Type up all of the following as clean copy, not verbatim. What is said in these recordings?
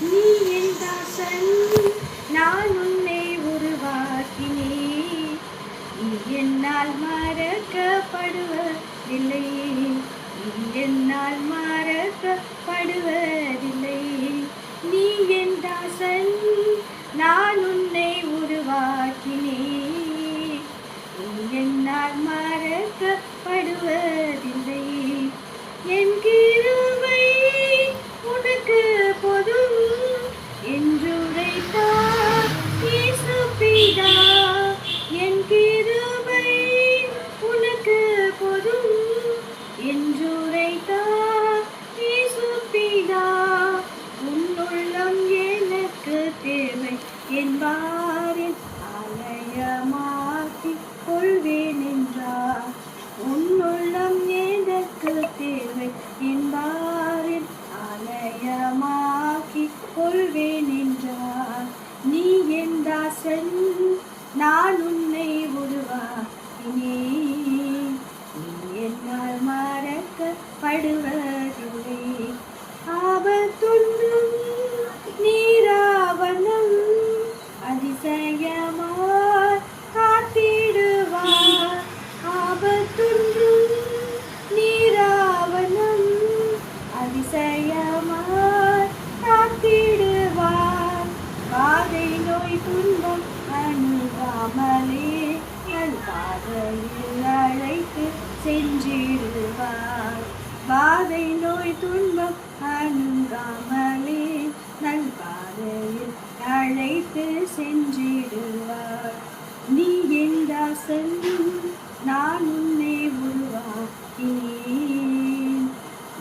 நீ என் தாசன், நான் உன்னை உருவாக்கினேன். நீ என்னால் மறக்கப்படுவதில்லை, நீ என்னால் மறக்கப்படுவதில்லை. நீ என் தாசன், நான் உன்னை உருவாக்கினேன். நீ என்னால் மறக்கப்படுவதில்லை. என் கிருபை உனக்கு போதும் என்றுரைத்தார் இயேசு பிதா. என் கிருபை உனக்கு போதும் என்றுரைத்தார் இயேசு பிதா. உன்னுள்ளம் எனக்கு தேவை என்பாரின் ஆலயமாக்கிக் கொள்வேன் என்றார். உன்னுள்ளம் எனக்கு தேவை என்பாரின் ஆலயமாக்கிக் கொள்வேன் என்றார். நீ என் தாசன், நான் உன்னை உருவாக்கினேன். நீ என்னால் மறக்கப்படுவதில்லை. ஆபத்தொன்றும் நீராவணம் அதிசயமாய் காத்திடுவார். ஆபத்தொன்றும் நீராவணம் அதிசயமாய் காத்திடுவார். பாதை நோய் துன்பம் அணுகாமலே நல் பாதையில் அழைத்து சென்றிடுவார். பாதை நோய் துன்பம் அணுகாமலே நல் பாதையில் அழைத்து சென்றிடுவார். நீ என் தாசன், நான் உன்னை உருவாக்கினேன்.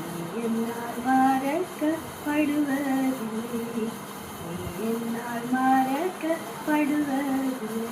நீ என்னால் மறக்கப்படுவதில்லை, நீ என்னால் மறக்கப்படுவதில்லை.